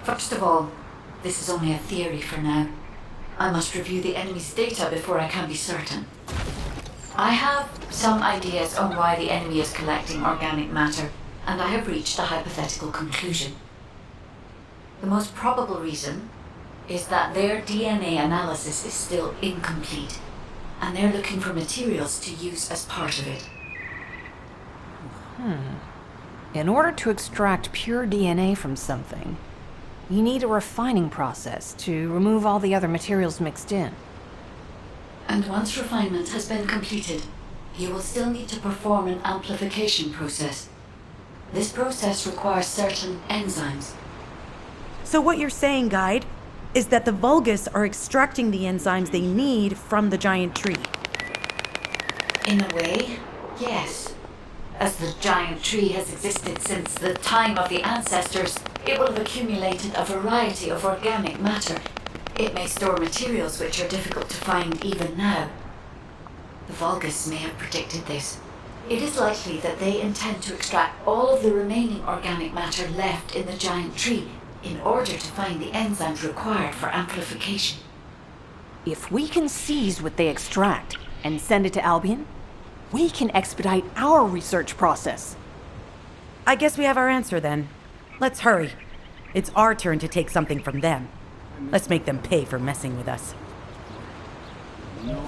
First of all, this is only a theory for now. I must review the enemy's data before I can be certain. I have some ideas on why the enemy is collecting organic matter, and I have reached a hypothetical conclusion. The most probable reason is that their DNA analysis is still incomplete, and they're looking for materials to use as part of it. In order to extract pure DNA from something, you need a refining process to remove all the other materials mixed in. And once refinement has been completed, you will still need to perform an amplification process. This process requires certain enzymes. So what you're saying, Guide, is that the Vulgus are extracting the enzymes they need from the giant tree. In a way, yes. As the giant tree has existed since the time of the ancestors, it will have accumulated a variety of organic matter. It may store materials which are difficult to find even now. The Vulgus may have predicted this. It is likely that they intend to extract all of the remaining organic matter left in the giant tree in order to find the enzymes required for amplification. If we can seize what they extract and send it to Albion, we can expedite our research process. I guess we have our answer then. Let's hurry. It's our turn to take something from them. Let's make them pay for messing with us.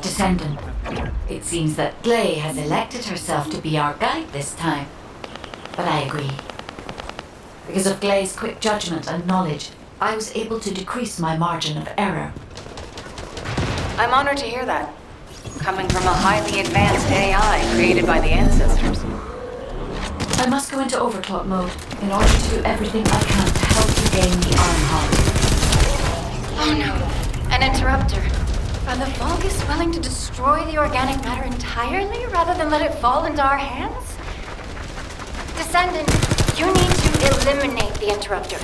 Descendant, it seems that Gley has elected herself to be our guide this time. But I agree. Because of Gley's quick judgment and knowledge, I was able to decrease my margin of error. I'm honored to hear that. Coming from a highly advanced AI created by the ancestors. I must go into overclock mode in order to do everything I can to help you gain the Armhog. Oh no, an interrupter. Are the Vulgus willing to destroy the organic matter entirely rather than let it fall into our hands? Descendant, you need to eliminate the interrupter.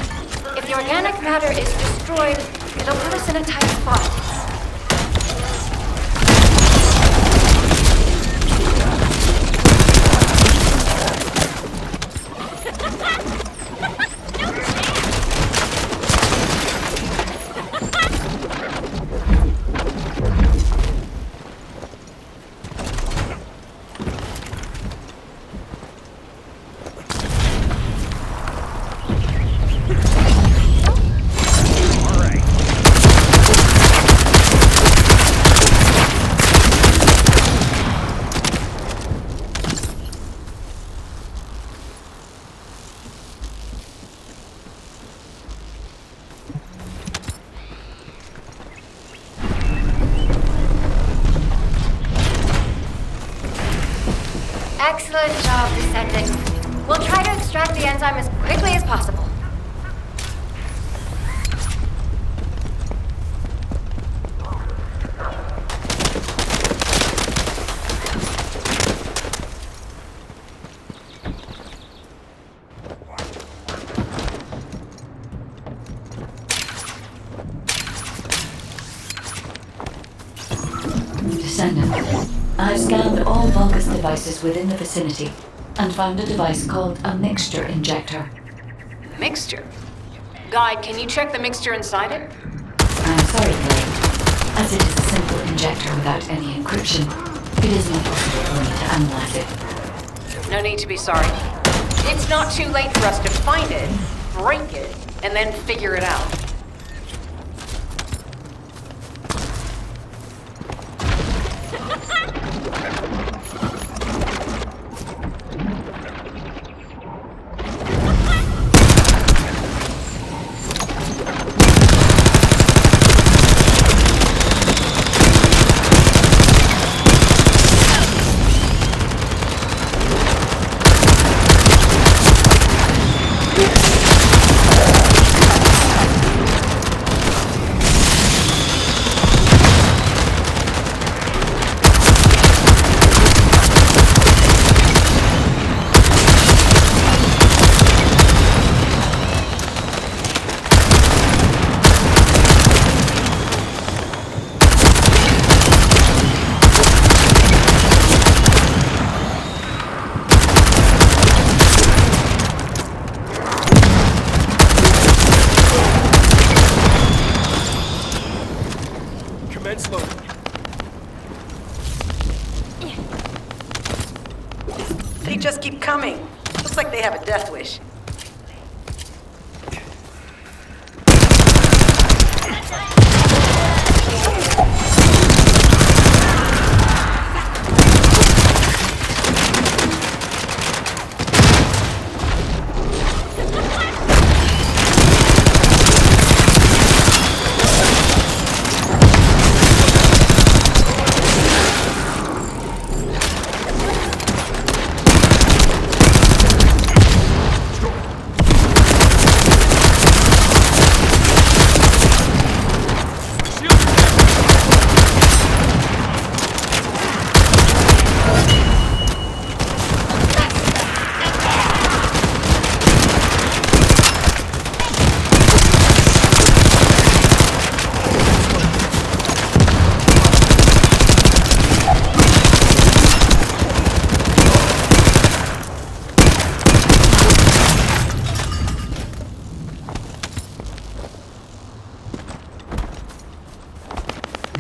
If the organic matter is destroyed, it'll put us in a tight spot. Excellent job, Descendant. We'll try to extract the enzyme as quickly as possible. Descendant, I've scanned all Vulgus devices within the vicinity and found a device called a mixture injector. Mixture? Guide, can you check the mixture inside it? I'm sorry, Gley. As it is a simple injector without any encryption, it is not possible for me to analyze it. No need to be sorry. It's not too late for us to find it, break it, and then figure it out. They just keep coming. Looks like they have a death wish.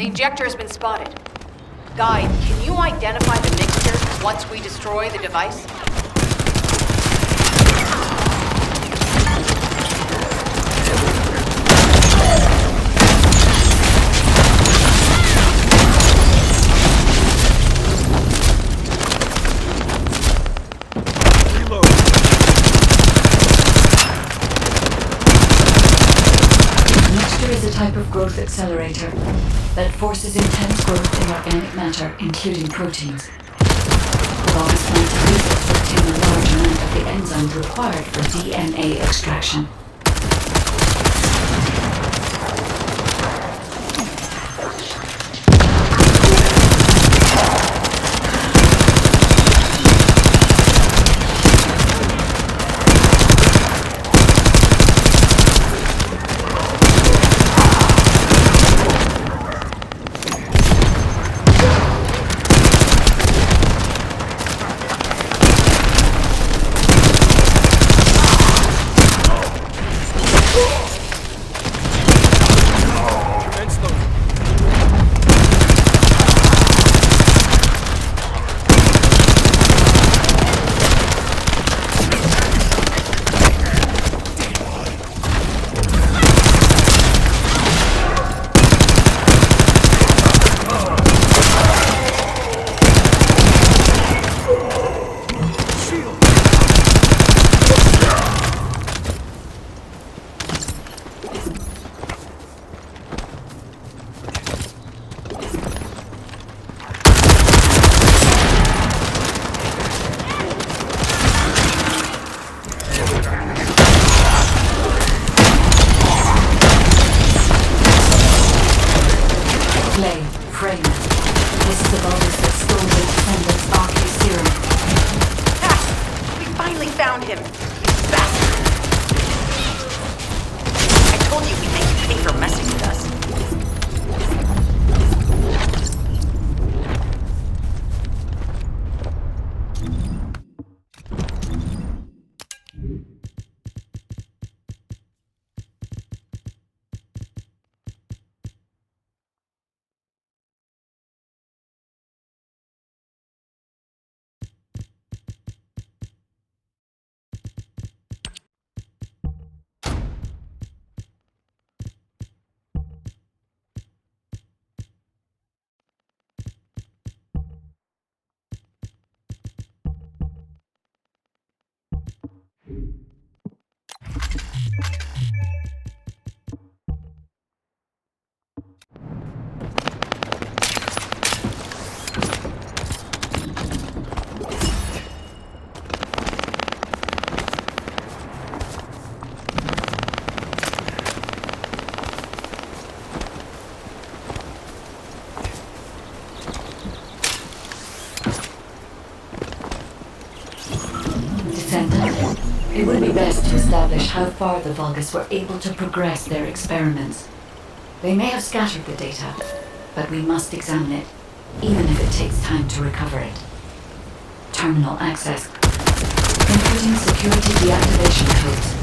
The ejector has been spotted. Guide, can you identify the mixture once we destroy the device? Is a type of growth accelerator that forces intense growth in organic matter, including proteins. The Vulgus plant uses it to obtain a large amount of the enzymes required for DNA extraction. Frame. This is the Vulgus that stole the Descendant's RK serum. Ha! We finally found him! You bastard! I told you we'd make you pay for messing with us. It would be best to establish how far the Vulgus were able to progress their experiments. They may have scattered the data, but we must examine it, even if it takes time to recover it. Terminal access. Inputting security deactivation codes.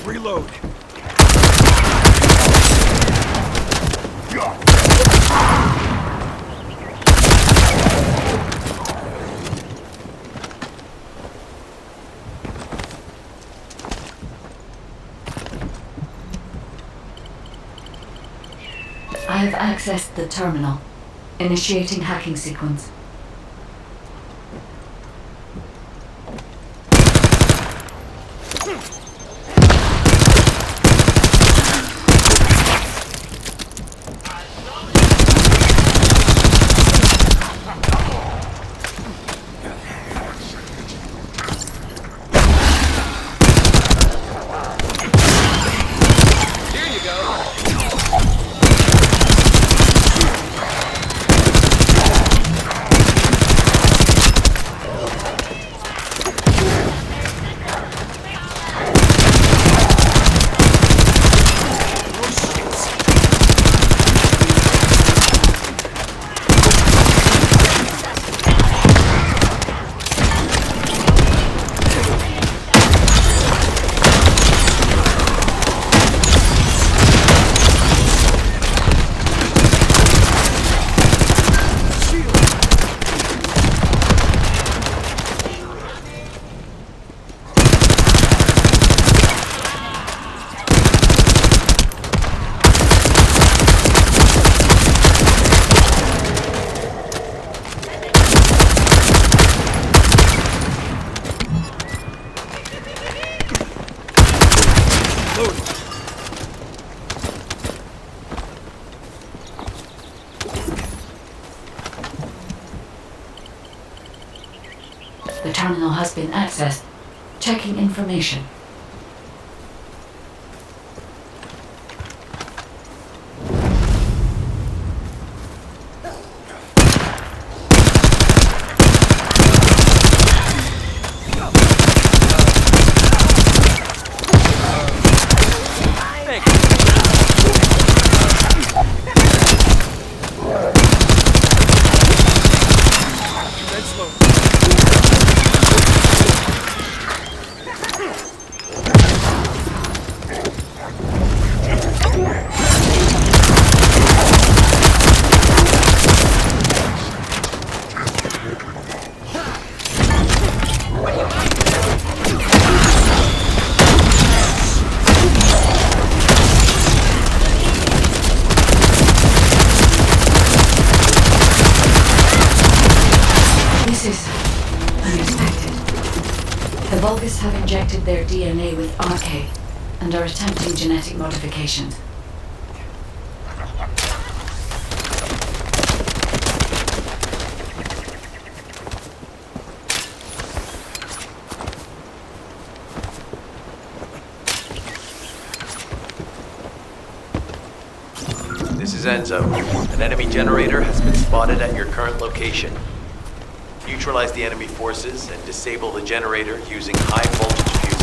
Reload. I have accessed the terminal. Initiating hacking sequence. The terminal has been accessed. Checking information. The Vulgus have injected their DNA with RK and are attempting genetic modifications. This is Enzo. An enemy generator has been spotted at your current location. Neutralize the enemy forces and disable the generator using high voltage fuses.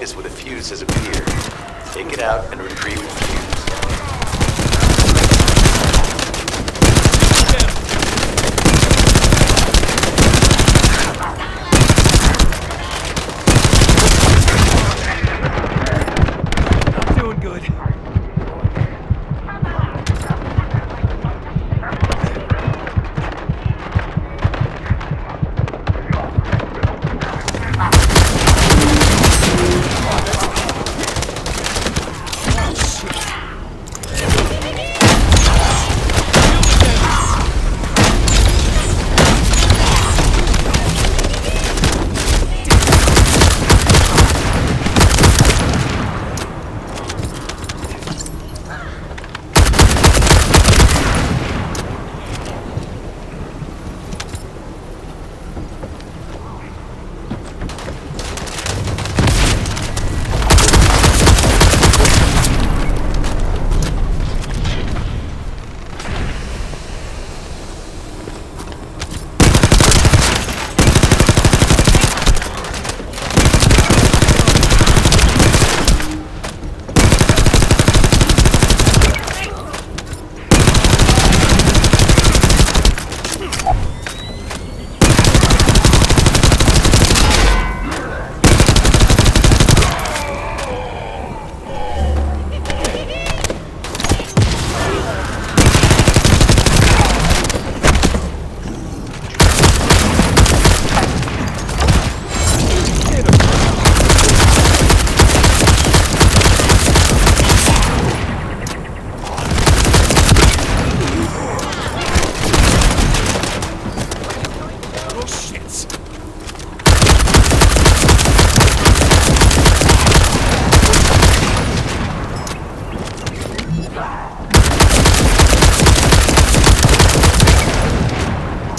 fungus with a fuse has appeared. Take it out and retrieve the fuse. Not doing good.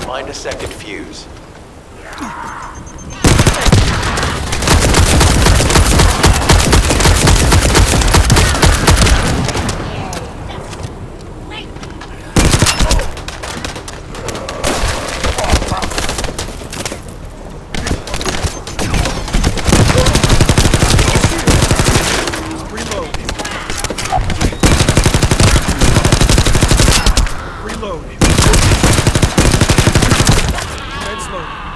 Find a second fuse. Reload. Reload. Defense loaded.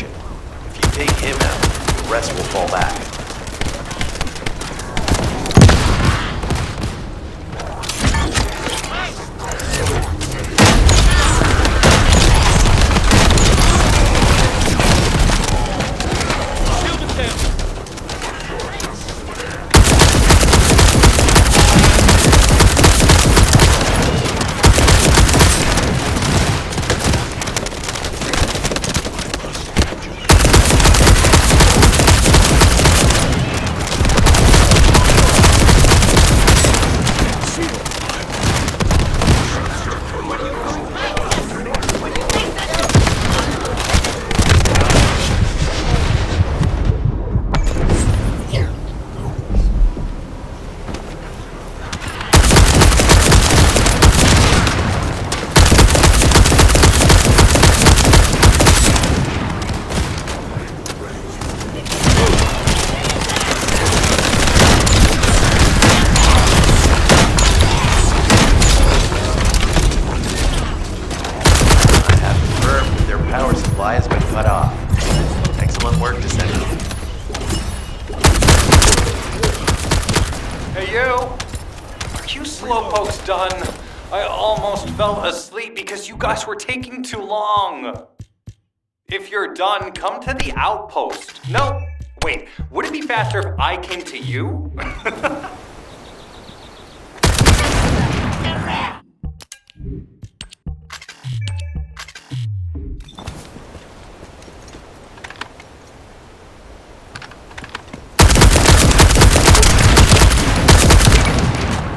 location. If you take him out, the rest will fall back. Slowpoke's done. I almost fell asleep because you guys were taking too long. If you're done, come to the outpost. No, wait, would it be faster if I came to you?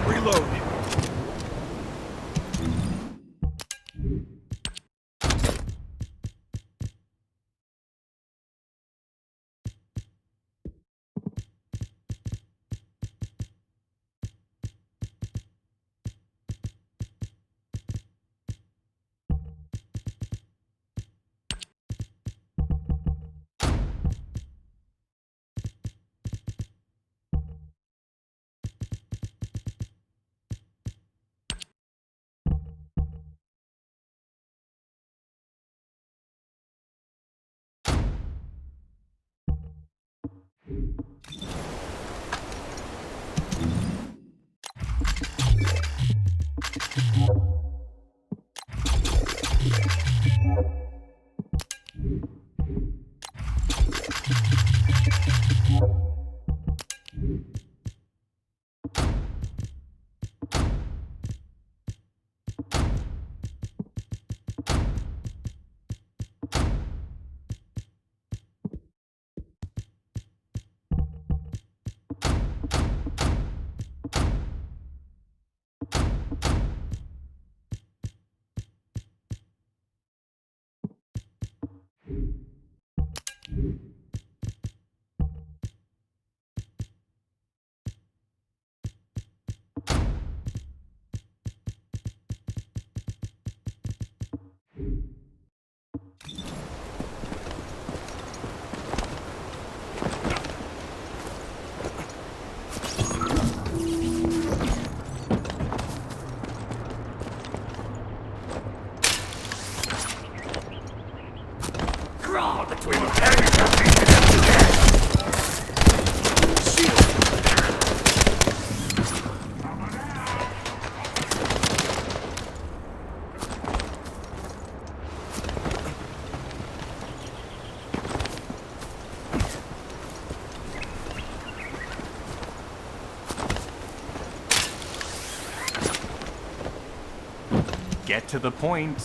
Reload. Get to the point.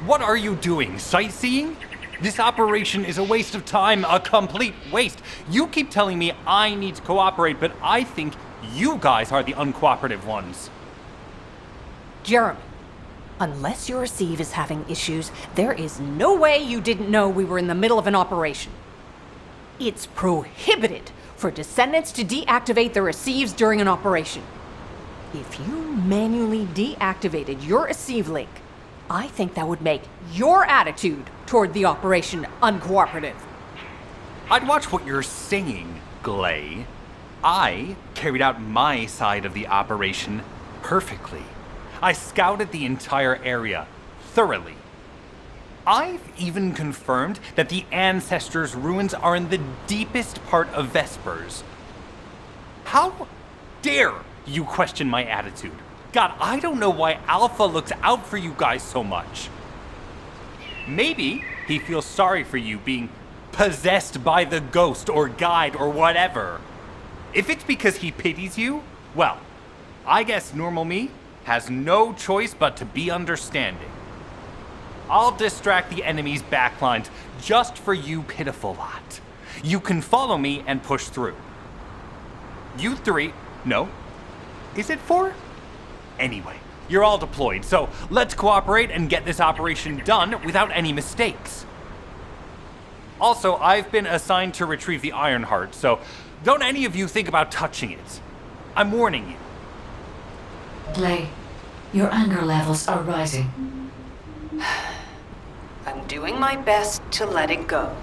What are you doing? Sightseeing? This operation is a waste of time, a complete waste. You keep telling me I need to cooperate, but I think you guys are the uncooperative ones. Jeremy, unless your receive is having issues, there is no way you didn't know we were in the middle of an operation. It's prohibited for Descendants to deactivate their receives during an operation. If you manually deactivated your receive link, I think that would make your attitude toward the operation uncooperative. I'd watch what you're saying, Glay. I carried out my side of the operation perfectly. I scouted the entire area thoroughly. I've even confirmed that the Ancestors' ruins are in the deepest part of Vespers. How dare you question my attitude? God, I don't know why Alpha looks out for you guys so much. Maybe he feels sorry for you being possessed by the ghost or guide or whatever. If it's because he pities you, well, I guess normal me has no choice but to be understanding. I'll distract the enemy's backlines just for you pitiful lot. You can follow me and push through. You three, no, is it 4? Anyway, you're all deployed, so let's cooperate and get this operation done without any mistakes. Also, I've been assigned to retrieve the Ironheart, so don't any of you think about touching it. I'm warning you. Clay, your anger levels are rising. I'm doing my best to let it go.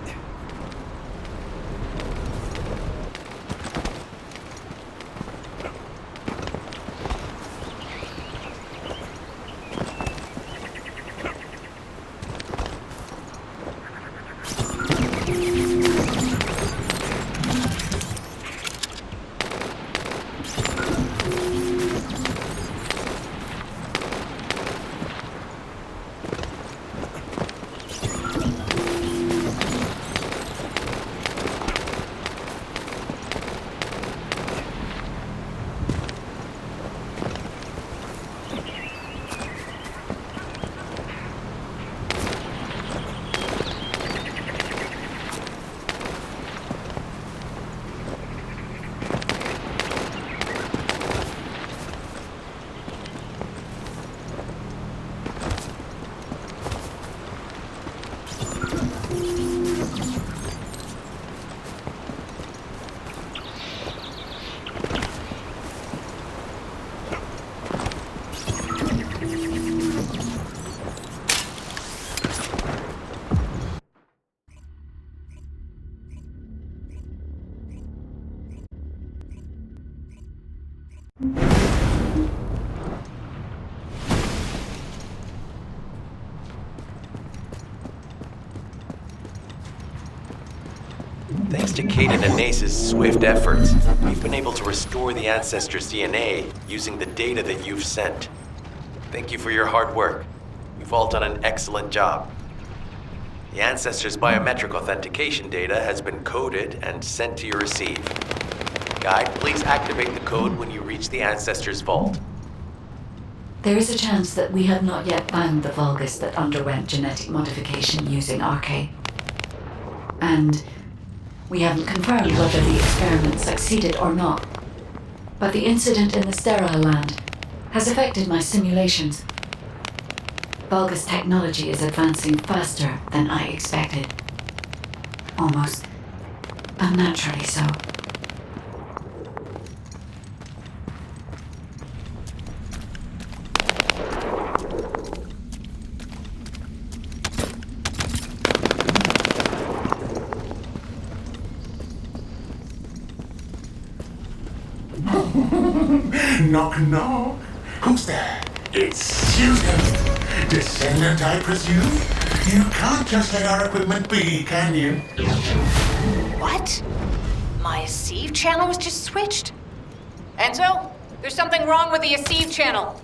Thanks to Caden and Nace's swift efforts, we've been able to restore the Ancestors' DNA using the data that you've sent. Thank you for your hard work. You've all done an excellent job. The Ancestors' biometric authentication data has been coded and sent to your receive. Guide, please activate the code when you reach the Ancestors' vault. There is a chance that we have not yet found the Vulgus that underwent genetic modification using RK. And we haven't confirmed whether the experiment succeeded or not. But the incident in the sterile land has affected my simulations. Vulgus technology is advancing faster than I expected. Almost unnaturally so. Knock, knock. Who's there? It's Susan. Descendant, I presume? You can't just let our equipment be, can you? What? My Aceve channel was just switched? Enzo, there's something wrong with the Aceve channel.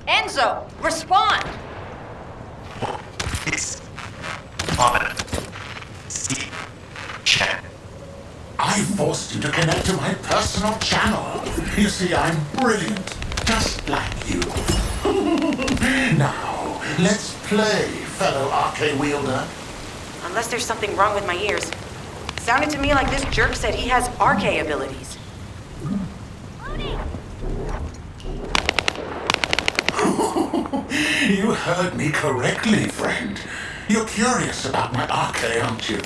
Enzo, respond! It's on see chat. I forced you to connect to my personal channel. You see, I'm brilliant, just like you. Now, let's play, fellow RK wielder. Unless there's something wrong with my ears. Sounded to me like this jerk said he has RK abilities. You heard me correctly, friend. You're curious about my RK, aren't you?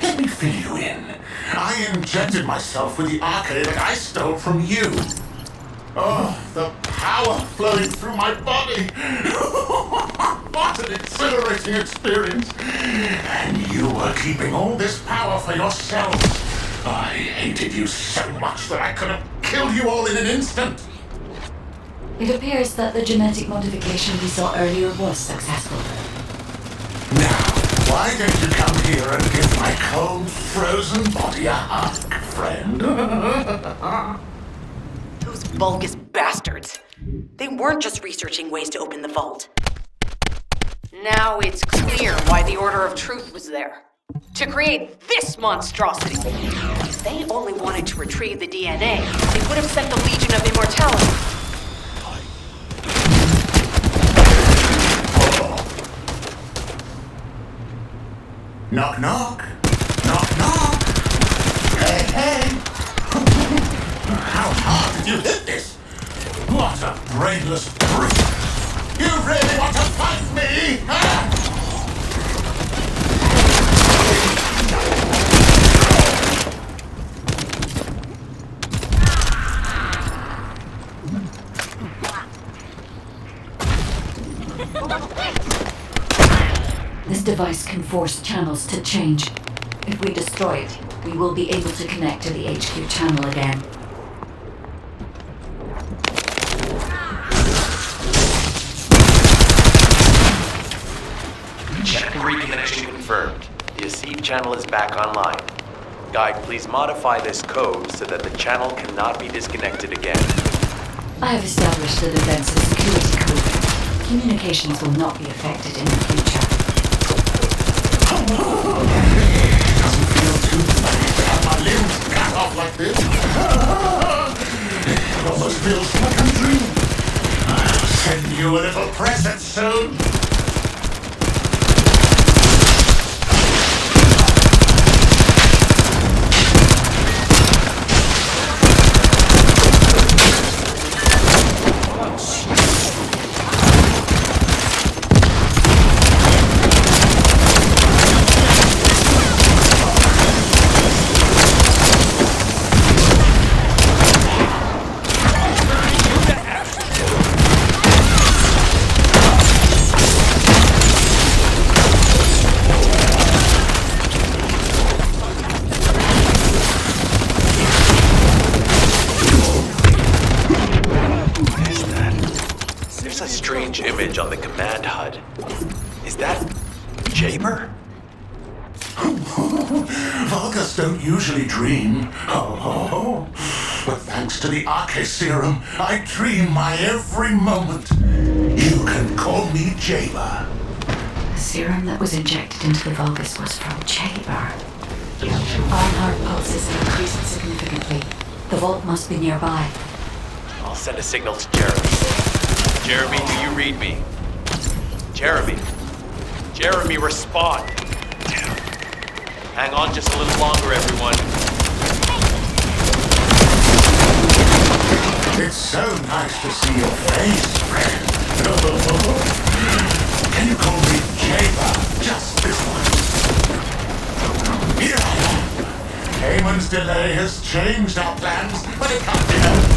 Let me fill you in. I injected myself with the RK that I stole from you. Oh, the power flowing through my body. What an exhilarating experience. And you were keeping all this power for yourself. I hated you so much that I could have killed you all in an instant. It appears that the genetic modification we saw earlier was successful. Now, Why don't you come here and give my cold, frozen body a hug, friend? Those Vulgus bastards. They weren't just researching ways to open the vault. Now it's clear why the Order of Truth was there. To create this monstrosity. If they only wanted to retrieve the DNA, they would have sent the Legion of Immortality. Knock, knock. Knock, knock. Hey, hey. How hard did you hit this? What a brainless brute. You really want to fight me, huh? This device can force channels to change. If we destroy it, we will be able to connect to the HQ channel again. Channel reconnection confirmed. The ASIV channel is back online. Guide, please modify this code so that the channel cannot be disconnected again. I have established a defensive security code. Communications will not be affected in the future. Doesn't feel too funny to have my limbs cut off like this. It almost feels like a dream. I'll send you a little present soon. Image on the command HUD. Is that Jaber? Vulgus don't usually dream. Oh, but thanks to the Arche serum, I dream my every moment. You can call me Jaber. The serum that was injected into the Vulgus was from Jaber. Our heart pulses have increased significantly. The vault must be nearby. I'll send a signal to Jeremy. Jeremy, do you read me? Jeremy. Jeremy, respond. Hang on just a little longer, everyone. It's so nice to see your face, friend. Can you call me Jaber? Just this once. Here I am. Haman's delay has changed our plans, but it can't be helped.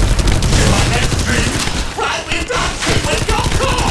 In my next dream, I'll be dancing with your call!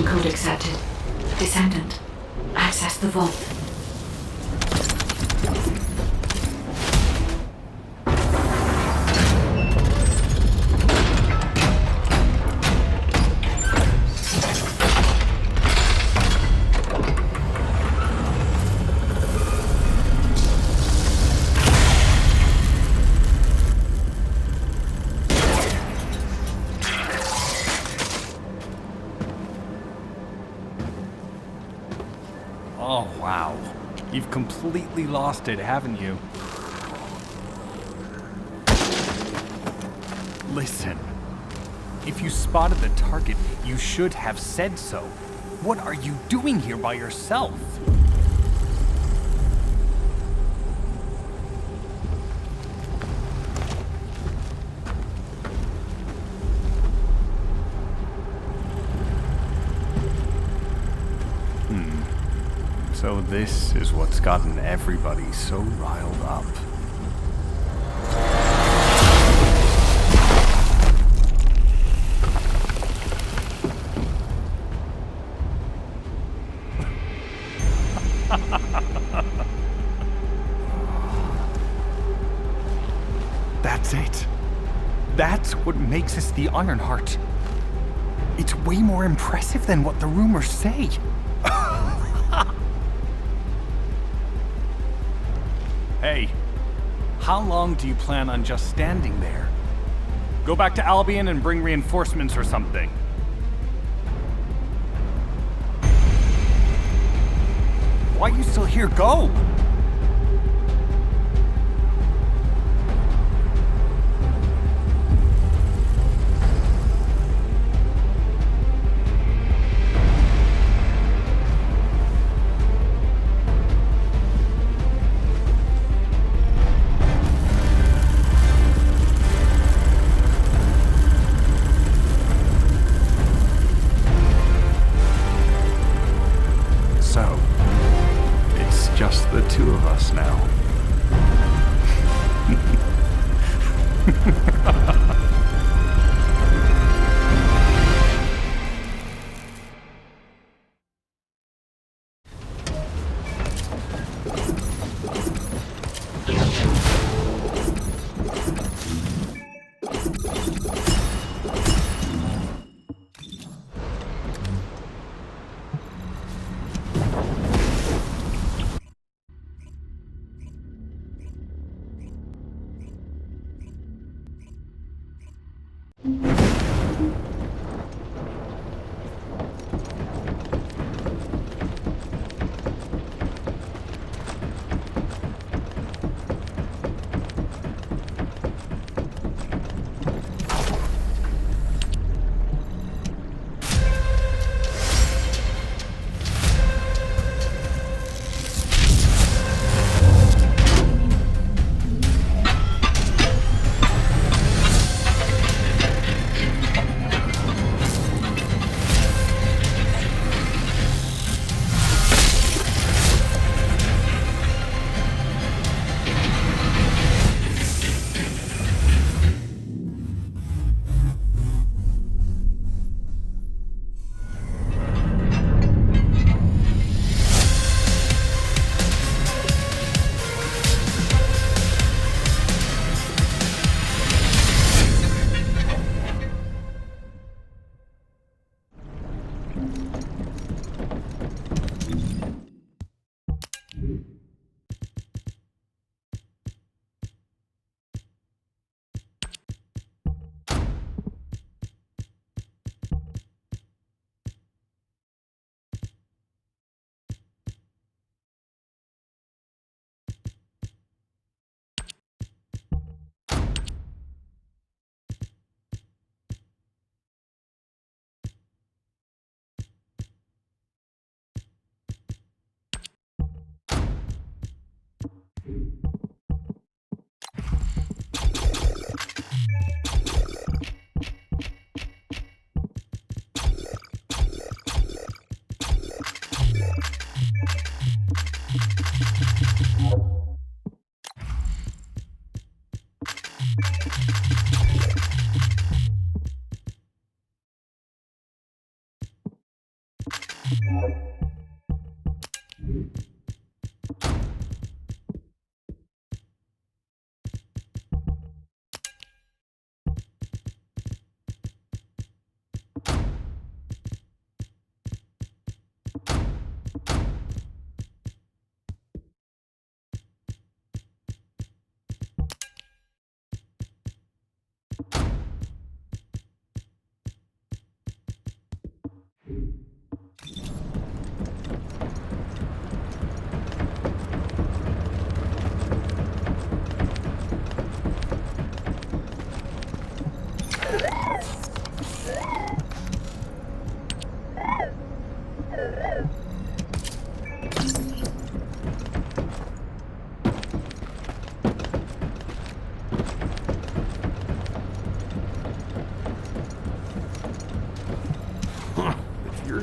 Code accepted. Descendant, access the vault. Oh, wow. You've completely lost it, haven't you? Listen, if you spotted the target, you should have said so. What are you doing here by yourself? So this is what's gotten everybody so riled up. That's it. That's what makes us the Ironheart. It's way more impressive than what the rumors say. Hey, how long do you plan on just standing there? Go back to Albion and bring reinforcements or something. Why are you still here? Go! So, it's just the two of us now.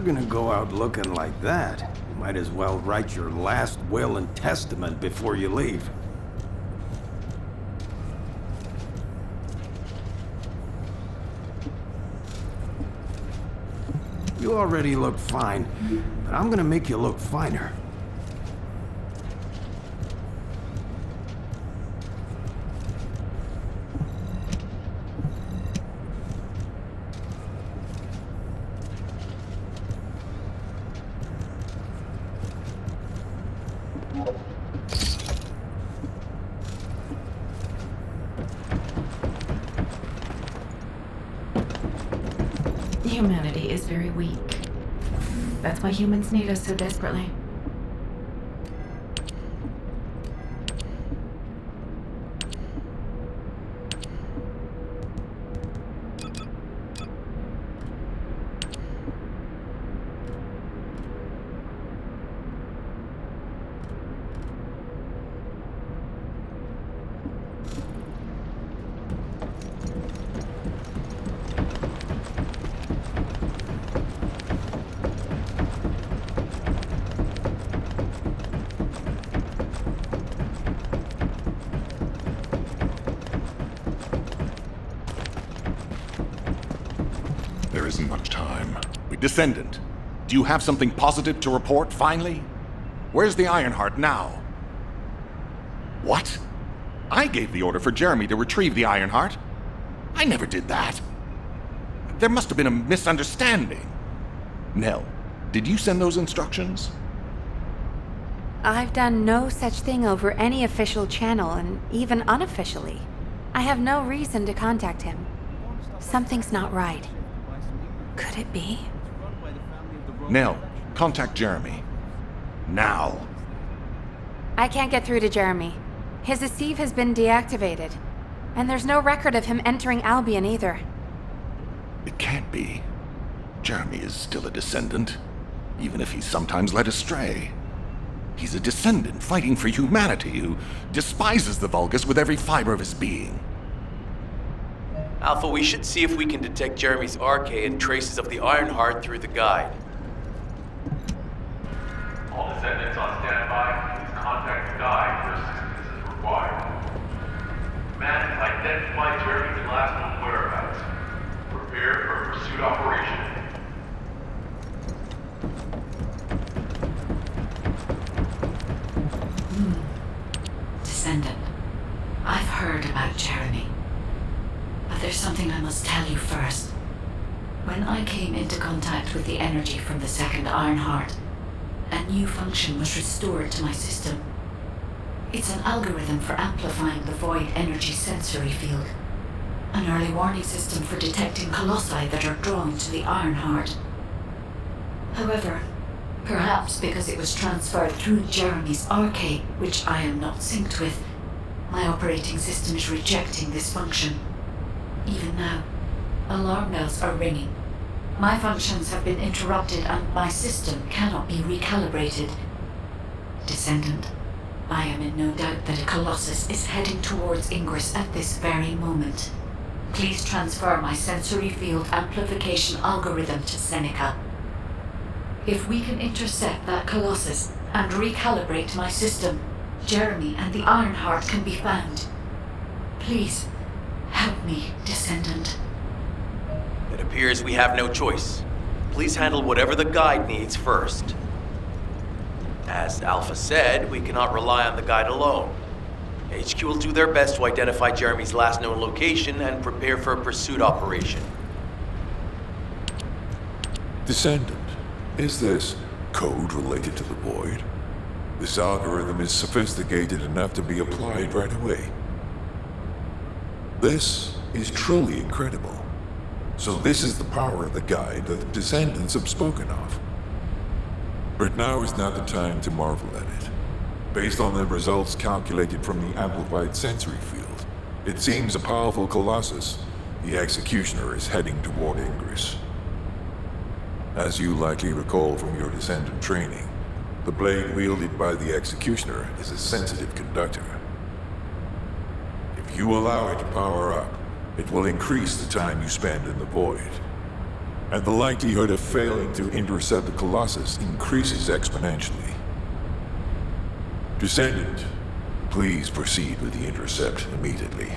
gonna go out looking like that, you might as well write your last will and testament before you leave. You already look fine, but I'm gonna make you look finer. Humanity is very weak. That's why humans need us so desperately. There isn't much time. Descendant, do you have something positive to report, finally? Where's the Ironheart now? What? I gave the order for Jeremy to retrieve the Ironheart. I never did that. There must have been a misunderstanding. Nell, did you send those instructions? I've done no such thing over any official channel, and even unofficially. I have no reason to contact him. Something's not right. Could it be? Nell, contact Jeremy. Now. I can't get through to Jeremy. His Deceive has been deactivated, and there's no record of him entering Albion either. It can't be. Jeremy is still a Descendant, even if he's sometimes led astray. He's a Descendant fighting for humanity who despises the Vulgus with every fiber of his being. Alpha, we should see if we can detect Jeremy's arcade and traces of the Ironheart through the guide. All Descendants on standby. Please contact the guide for assistance as required. Man has identified Jeremy's last known whereabouts. Prepare for a pursuit operation. Descendant, I've heard about Jeremy. But there's something I must tell you first. When I came into contact with the energy from the second Ironheart, a new function was restored to my system. It's an algorithm for amplifying the void energy sensory field. An early warning system for detecting colossi that are drawn to the Ironheart. However, perhaps because it was transferred through Jeremy's arcade, which I am not synced with, my operating system is rejecting this function. Even now, alarm bells are ringing. My functions have been interrupted and my system cannot be recalibrated. Descendant, I am in no doubt that a Colossus is heading towards Ingress at this very moment. Please transfer my sensory field amplification algorithm to Seneca. If we can intercept that Colossus and recalibrate my system, Jeremy and the Ironheart can be found. Please, help me, Descendant. It appears we have no choice. Please handle whatever the guide needs first. As Alpha said, we cannot rely on the guide alone. HQ will do their best to identify Jeremy's last known location and prepare for a pursuit operation. Descendant, is this code related to the Void? This algorithm is sophisticated enough to be applied right away. This is truly incredible. So this is the power of the guide that the Descendants have spoken of. But now is not the time to marvel at it. Based on the results calculated from the amplified sensory field, it seems a powerful Colossus, the Executioner, is heading toward Ingress. As you likely recall from your Descendant training, the blade wielded by the Executioner is a sensitive conductor. If you allow it to power up, it will increase the time you spend in the Void. and the likelihood of failing to intercept the Colossus increases exponentially. Descendant, please proceed with the intercept immediately.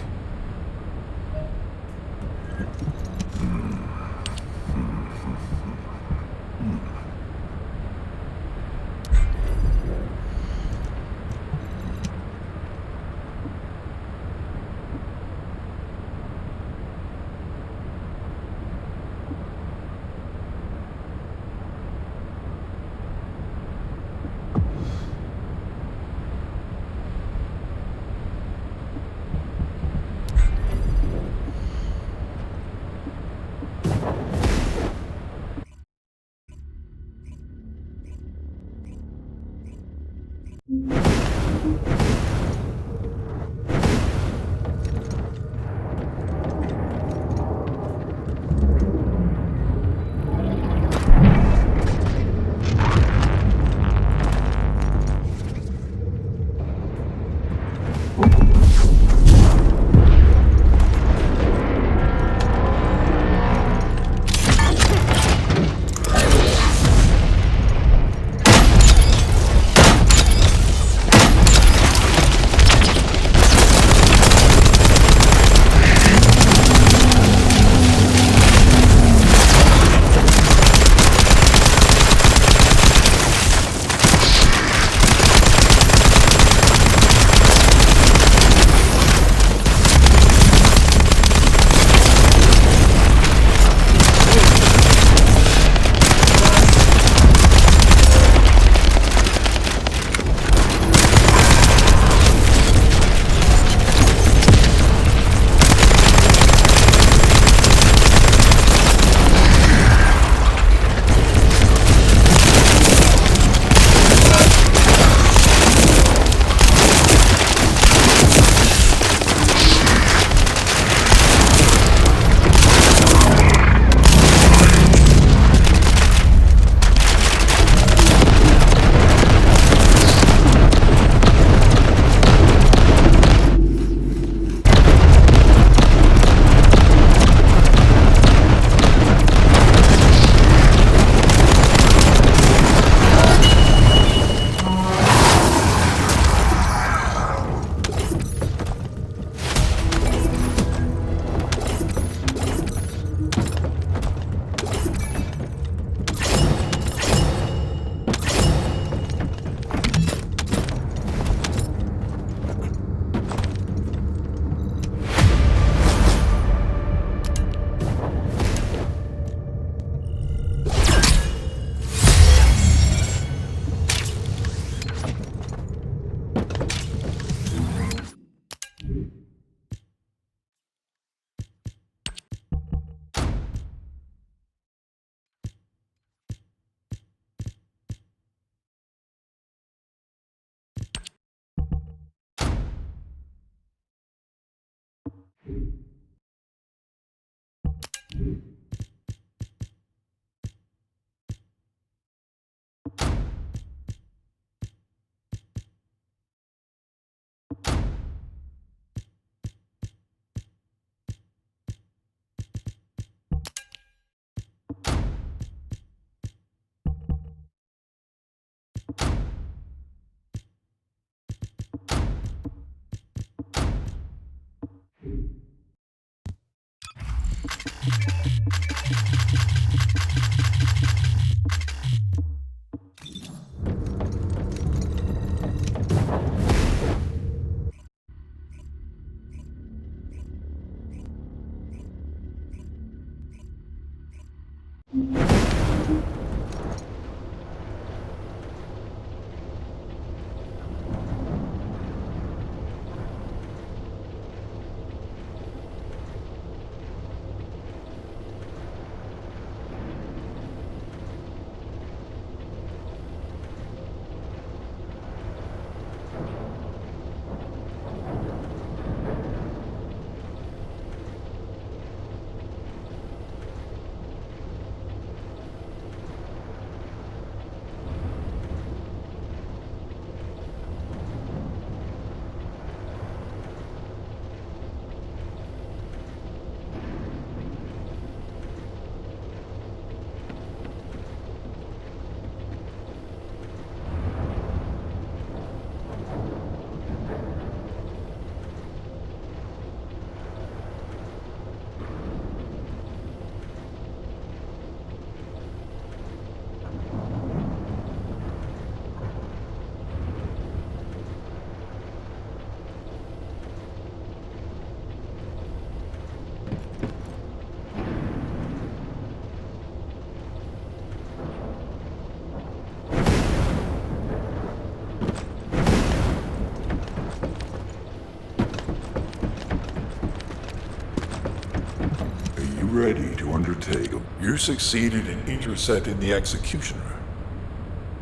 Are you ready to undertake? You succeeded in intercepting the Executioner.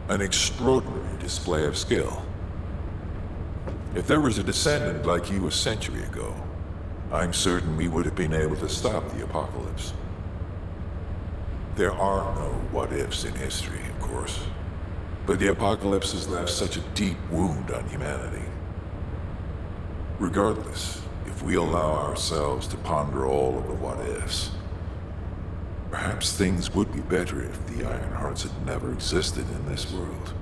An extraordinary display of skill. If there was a descendant like you a century ago, I'm certain we would have been able to stop the apocalypse. There are no what-ifs in history, of course. But the apocalypse has left such a deep wound on humanity. Regardless, if we allow ourselves to ponder all of the what-ifs, perhaps things would be better if the Ironhearts had never existed in this world.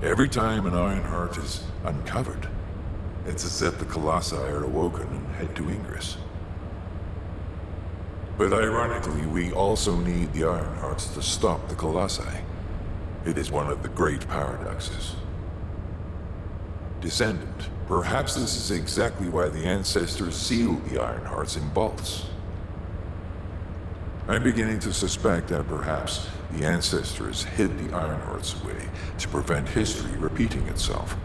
Every time an Ironheart is uncovered, it's as if the Colossi are awoken and head to Ingress. But ironically, we also need the Ironhearts to stop the Colossi. It is one of the great paradoxes. Descendant, perhaps this is exactly why the ancestors sealed the Ironhearts in vaults. I'm beginning to suspect that perhaps the ancestors hid the Ironhearts away to prevent history repeating itself.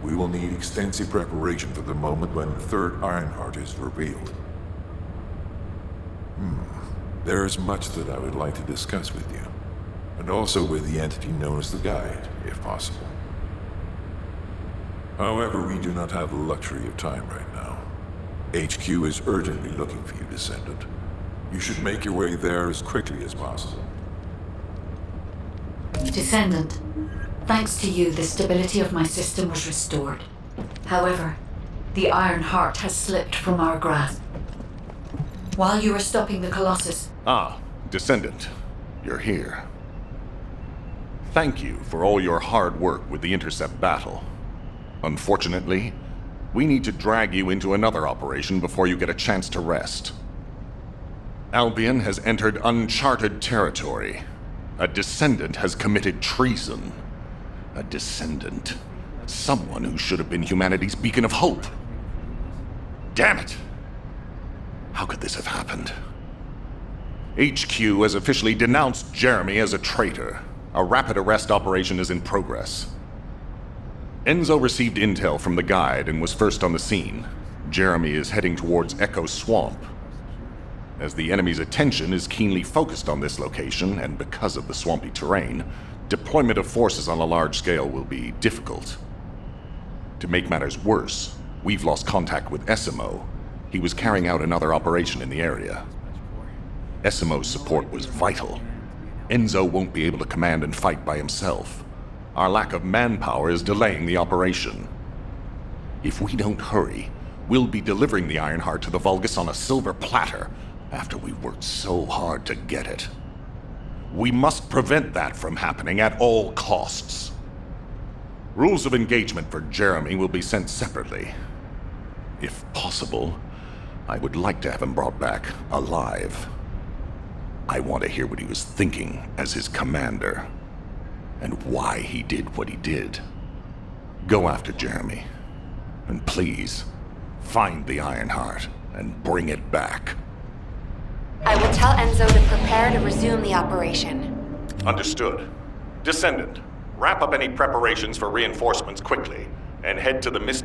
We will need extensive preparation for the moment when the third Ironheart is revealed. There is much that I would like to discuss with you, and also with the entity known as the Guide, if possible. However, we do not have the luxury of time right now. HQ is urgently looking for you, Descendant. You should make your way there as quickly as possible. Descendant, thanks to you, the stability of my system was restored. However, the Iron Heart has slipped from our grasp. While you were stopping the Colossus... Ah, Descendant, you're here. Thank you for all your hard work with the Intercept battle. Unfortunately, we need to drag you into another operation before you get a chance to rest. Albion has entered uncharted territory. A Descendant has committed treason. A Descendant. Someone who should have been humanity's beacon of hope. Damn it! How could this have happened? HQ has officially denounced Jeremy as a traitor. A rapid arrest operation is in progress. Enzo received intel from the Guide and was first on the scene. Jeremy is heading towards Echo Swamp. As the enemy's attention is keenly focused on this location, and because of the swampy terrain, deployment of forces on a large scale will be difficult. To make matters worse, we've lost contact with Essimo. He was carrying out another operation in the area. Essimo's support was vital. Enzo won't be able to command and fight by himself. Our lack of manpower is delaying the operation. If we don't hurry, we'll be delivering the Ironheart to the Vulgus on a silver platter after we've worked so hard to get it. We must prevent that from happening at all costs. Rules of engagement for Jeremy will be sent separately. If possible, I would like to have him brought back alive. I want to hear what he was thinking as his commander, and why he did what he did. Go after Jeremy, and please, find the Ironheart and bring it back. I will tell Enzo to prepare to resume the operation. Understood. Descendant, wrap up any preparations for reinforcements quickly, and head to the Misty